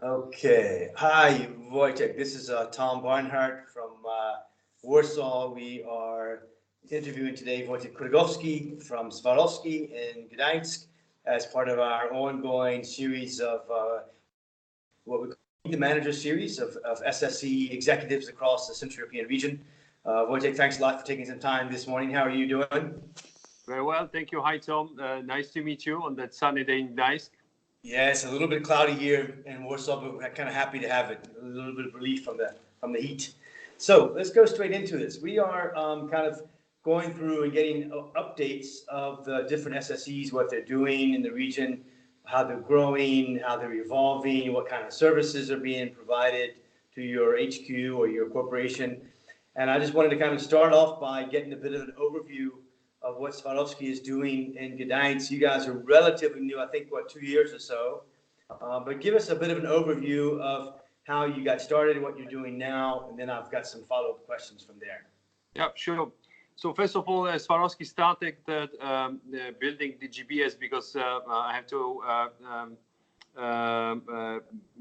Okay. Hi, Wojciech. This is Tom Barnhart from Warsaw. We are interviewing today Wojciech Krygowski from Swarovski in Gdansk as part of our ongoing series of what we call the Manager Series of SSE executives across the Central European region. Wojciech, thanks a lot for taking some time this morning. How are you doing? Very well, thank you. Hi, Tom. Nice to meet you on that sunny day in Gdansk. Yeah, it's a little bit cloudy here in Warsaw, but we're kind of happy to have it. A little bit of relief from the heat. So let's go straight into this. We are kind of going through and getting updates of the different SSEs, what they're doing in the region, how they're growing, how they're evolving, what kind of services are being provided to your HQ or your corporation. And I just wanted to kind of start off by getting a bit of an overview of what Swarovski is doing in Gdansk. You guys are relatively new, I think, 2 years or so. But give us a bit of an overview of how you got started, what you're doing now, and then I've got some follow-up questions from there. Yeah, sure. So first of all, Swarovski started building the GBS because I have to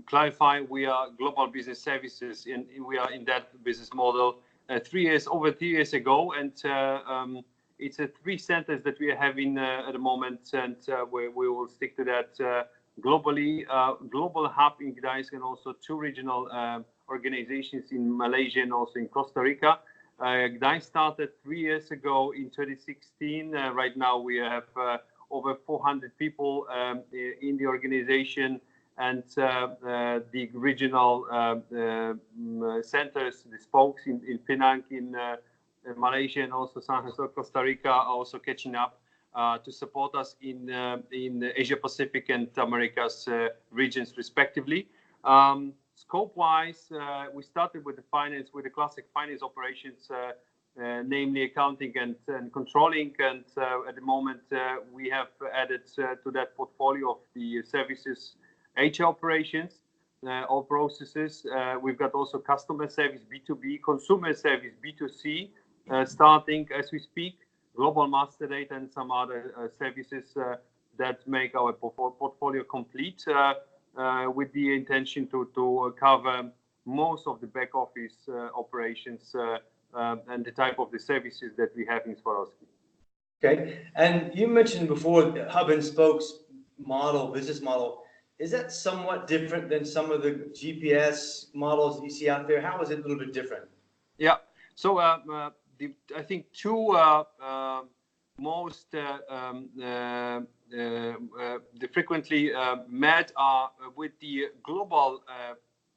clarify we are global business services, and we are in that business model over 3 years ago, and it's 3 centers that we are having at the moment, and we will stick to that globally. Global hub in Gdansk and also 2 regional organizations in Malaysia and also in Costa Rica. Gdansk started 3 years ago in 2016. Right now we have over 400 people in the organization, and the regional centers, the spokes in Penang, in Malaysia and also San Jose, Costa Rica, are also catching up to support us in Asia Pacific and Americas regions respectively. Scope-wise, we started with the classic finance operations, namely accounting and controlling, and at the moment we have added to that portfolio of the services HR operations, all processes. We've got also customer service B2B, consumer service B2C, starting as we speak, global master data and some other services that make our portfolio complete, with the intention to cover most of the back office operations and the type of the services that we have in Swarovski. Okay, and you mentioned before the hub and spokes business model. Is that somewhat different than some of the GPS models you see out there? How is it a little bit different? Yeah, so I think 2 most frequently met are with the global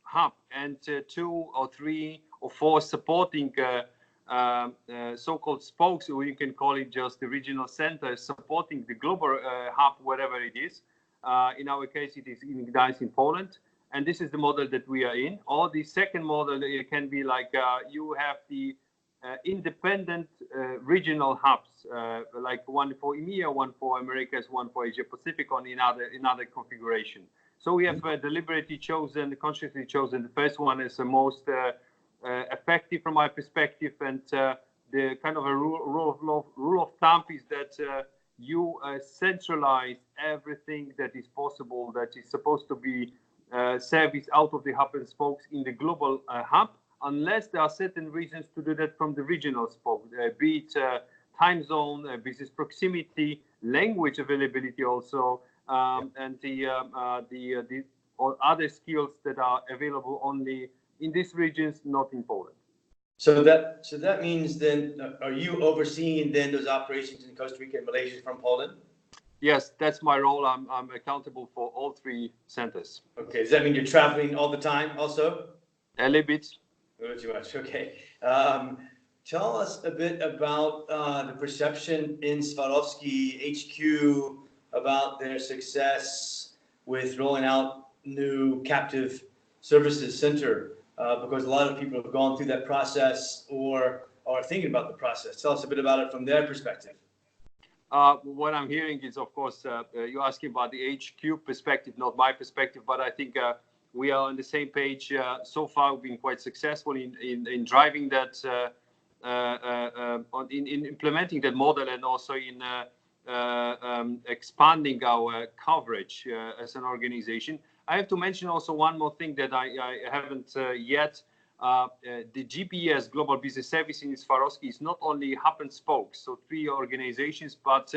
hub, and 2 or 3 or 4 supporting so-called spokes, or you can call it just the regional centers supporting the global hub, wherever it is. In our case, it is in Gdansk in Poland, and this is the model that we are in. Or the second model, it can be like you have the independent regional hubs, like one for EMEA, one for Americas, one for Asia Pacific, on another configuration. So we have deliberately consciously chosen the first one as the most effective from my perspective, and the kind of a rule of thumb is that you centralize everything that is possible, that is supposed to be serviced out of the hub and spokes in the global hub, unless there are certain reasons to do that from the regional spoke, be it time zone, business proximity, language availability also, and the other skills that are available only in these regions, not in Poland. So that means then, are you overseeing then those operations in Costa Rica and Malaysia from Poland? Yes, that's my role. I'm accountable for all 3 centers. Okay, does that mean you're traveling all the time also? A little bit. Not too much, okay. Tell us a bit about the perception in Swarovski HQ about their success with rolling out new captive services center, because a lot of people have gone through that process or are thinking about the process. Tell us a bit about it from their perspective. What I'm hearing is, of course, you're asking about the HQ perspective, not my perspective, but I think we are on the same page. So far, we've been quite successful in driving that, in implementing that model, and also in expanding our coverage as an organization. I have to mention also one more thing that I haven't yet. The GBS Global Business Service in Swarovski is not only hub and spokes, so 3 organizations, but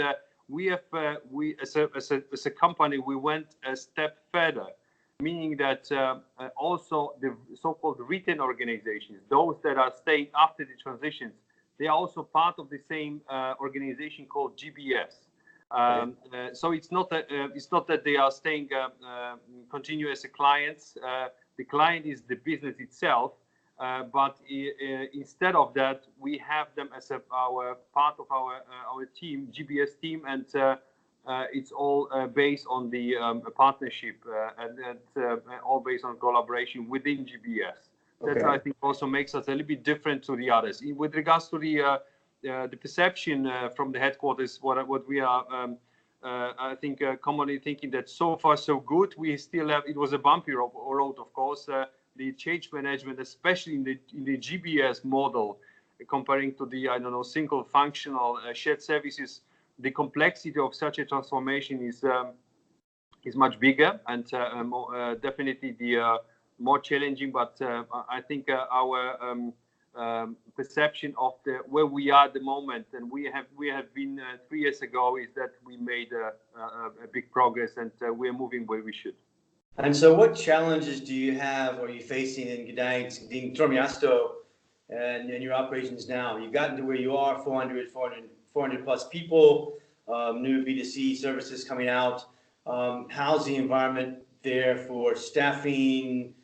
we have as a company we went a step further, meaning that also the so-called written organizations, those that are staying after the transitions, they are also part of the same organization called GBS. So it's not that they are staying continue as a clients. The client is the business itself, but instead of that, we have them as our part of our team, GBS team, and it's all based on the partnership and all based on collaboration within GBS. Okay. That I think also makes us a little bit different to the others. With regards to the perception from the headquarters, what we are, I think, commonly thinking that so far so good. We still have. It was a bumpy road, of course. The change management, especially in the GBS model, comparing to the single functional shared services, the complexity of such a transformation is much bigger and definitely the more challenging. But I think our perception of where we are at the moment, and we have been 3 years ago, is that we made a big progress, and we're moving where we should. And so what challenges do you have or are you facing in Gdansk, in Miasto, and in your operations now? You've gotten to where you are, 400 plus people, new B2C services coming out. How's the environment there for staffing,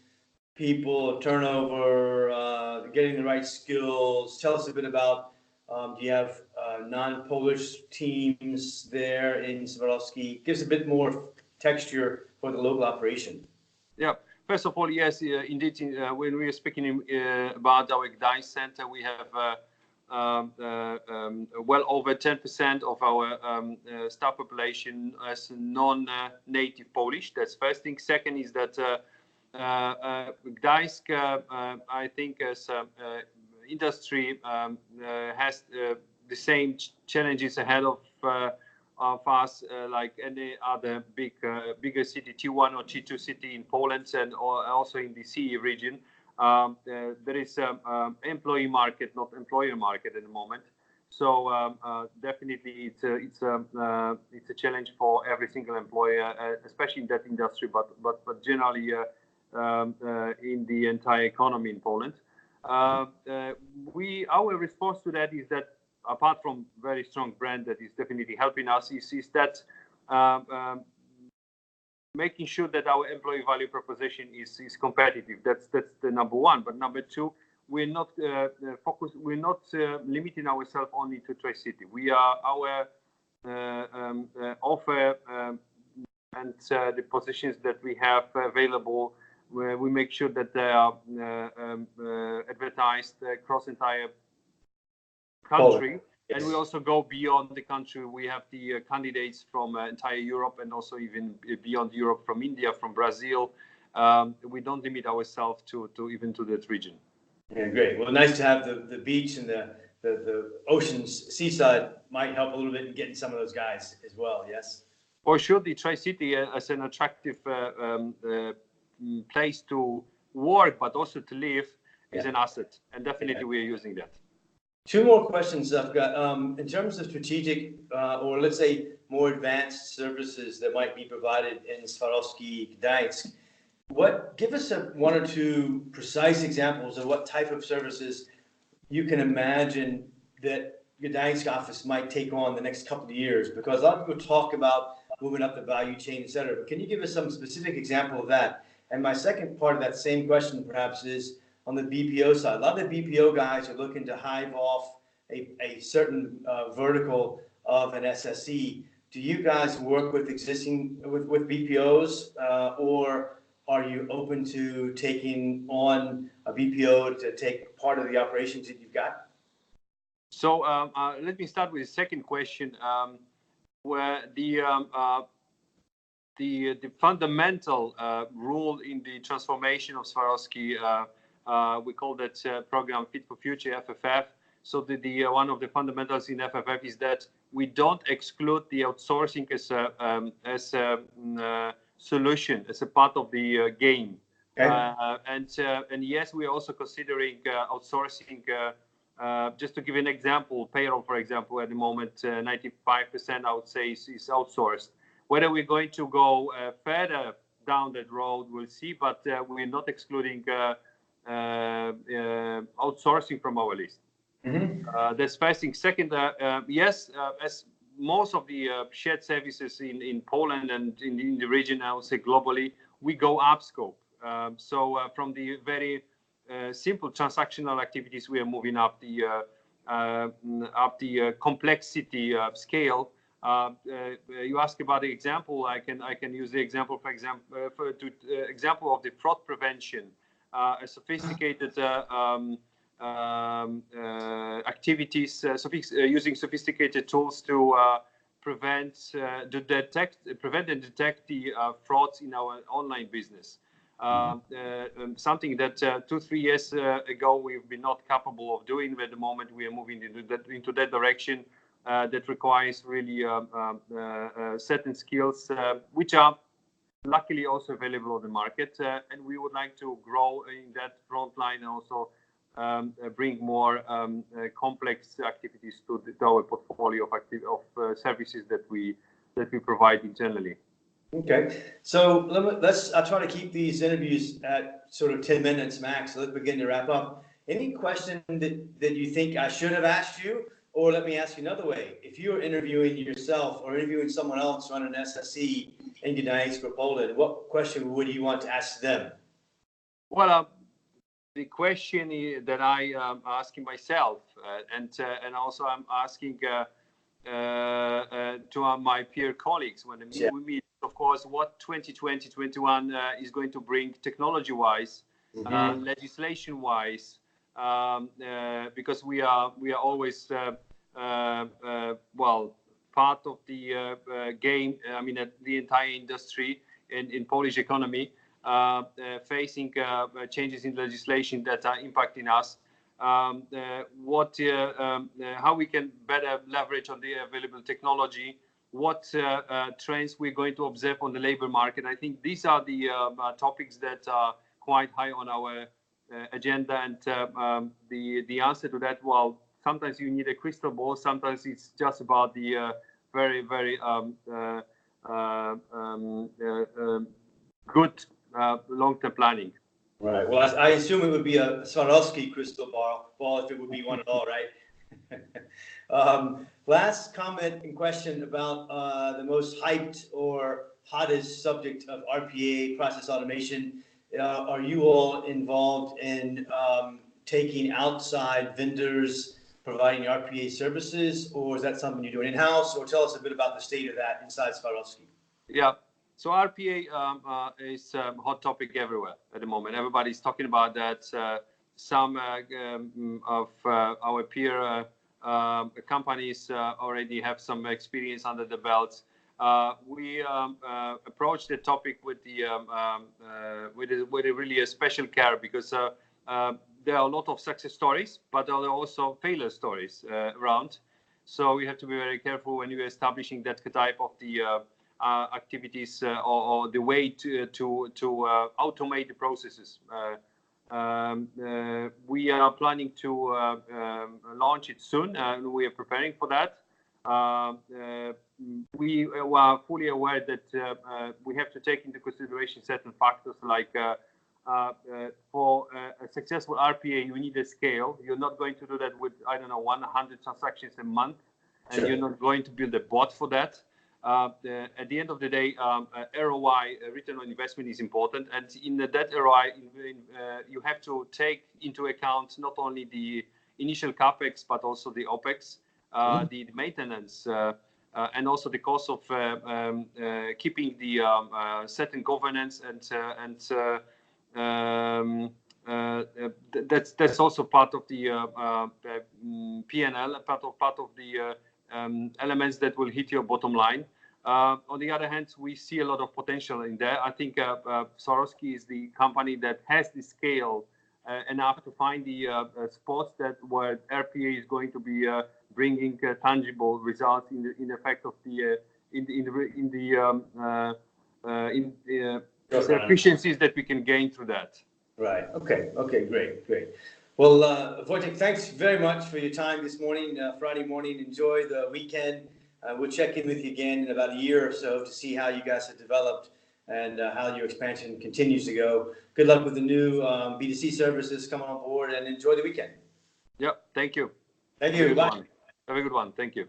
people, turnover, getting the right skills? Tell us a bit about, do you have non-Polish teams there in Swarovski? Gives a bit more texture for the local operation. Yeah. First of all, yes, indeed. When we are speaking about our Gdansk center, we have well over 10% of our staff population as non-native Polish. That's first thing. Second is that Gdansk, I think, as industry has the same challenges ahead of us, like any other bigger city, T1 or T2 city in Poland, and also in the CE region. There is employee market, not employer market at the moment. So definitely it's a challenge for every single employer, especially in that industry, but generally in the entire economy in Poland. Our response to that is that, apart from very strong brand that is definitely helping us, is that making sure that our employee value proposition is competitive. That's the number one. But number two, we're not focused. We're not limiting ourselves only to Tri-City. We are our offer and the positions that we have available, where we make sure that they are advertised across entire country. Yes. And we also go beyond the country. We have the candidates from entire Europe, and also even beyond Europe, from India, from Brazil. We don't limit ourselves to even to that region. Yeah, great. Well, nice to have the beach and the oceans, seaside might help a little bit in getting some of those guys as well. Yes. For sure, the Tri-City as an attractive place to work, but also to live, is an asset, and definitely we are using that. Two more questions I've got. In terms of strategic, or let's say more advanced services that might be provided in Swarovski Gdansk, give us one or two precise examples of what type of services you can imagine that Gdansk office might take on the next couple of years, because a lot of people talk about moving up the value chain, et cetera. But can you give us some specific example of that? And my second part of that same question perhaps is on the BPO side. A lot of the BPO guys are looking to hive off a certain vertical of an SSE. Do you guys work with with BPOs, or are you open to taking on a BPO to take part of the operations that you've got? So let me start with the second question, where the fundamental rule in the transformation of Swarovski, we call that program Fit for Future, FFF. So one of the fundamentals in FFF is that we don't exclude the outsourcing as a solution, as a part of the game. Okay. And yes, we are also considering outsourcing. Just to give an example, payroll, for example, at the moment, 95% I would say is outsourced. Whether we're going to go further down that road, we'll see, but we're not excluding outsourcing from our list. That's first thing. Second, yes, as most of the shared services in Poland and in the region, I would say globally, we go up scope. So from the very simple transactional activities, we are moving up the complexity scale. You ask about the example. I can use the example, for example, example of the fraud prevention, a sophisticated activities, using sophisticated tools to prevent and detect the frauds in our online business. Something that 2-3 years ago we've been not capable of doing. But at the moment we are moving into that direction. That requires really certain skills, which are luckily also available on the market, and we would like to grow in that front line and also bring more complex activities to our portfolio of services that we provide internally. Okay, so I'll try to keep these interviews at sort of 10 minutes max. So let's begin to wrap up. Any question that you think I should have asked you? Or let me ask you another way. If you were interviewing yourself or interviewing someone else running an SSE in Gdansk or Poland, what question would you want to ask them? Well, the question that I am asking myself, and also I'm asking to my peer colleagues when we meet, of course, what 2020-21 is going to bring technology-wise, legislation-wise, because we are always part of the game. I mean, the entire industry in Polish economy facing changes in legislation that are impacting us. How we can better leverage on the available technology, what trends we're going to observe on the labor market. I think these are the topics that are quite high on our agenda, and the answer to that, well, sometimes you need a crystal ball, sometimes it's just about the very good long-term planning. Right. Well, I assume it would be a Swarovski crystal ball if it would be one at all, right? Last comment and question about the most hyped or hottest subject of RPA, process automation. Are you all involved in taking outside vendors, providing RPA services, or is that something you're doing in-house? Or tell us a bit about the state of that inside Swarovski. Yeah. So RPA is a hot topic everywhere at the moment. Everybody's talking about that. Some of our peer companies already have some experience under the belt. We approach the topic with a really special care, because there are a lot of success stories, but there are also failure stories around. So we have to be very careful when you're establishing that type of the activities or the way to automate the processes. We are planning to launch it soon, and we are preparing for that. We are fully aware that we have to take into consideration certain factors, like for a successful RPA, you need a scale. You're not going to do that with, 100 transactions a month, and you're not going to build a bot for that. At the end of the day, ROI, return on investment, is important, and in that ROI, you have to take into account not only the initial capex but also the opex, the maintenance, and also the cost of keeping the certain governance, and that's also part of the P&L, part of the elements that will hit your bottom line. On the other hand, we see a lot of potential in there. I think Swarovski is the company that has the scale enough to find the spots where RPA is going to be bringing tangible results in effect of the efficiencies that we can gain through that. Right. Okay. Okay. Great. Great. Well, Wojciech, thanks very much for your time this morning, Friday morning. Enjoy the weekend. We'll check in with you again in about a year or so to see how you guys have developed and how your expansion continues to go. Good luck with the new B2C services coming on board, and enjoy the weekend. Yep. Thank you. Thank you. Bye. Have a good one. Thank you.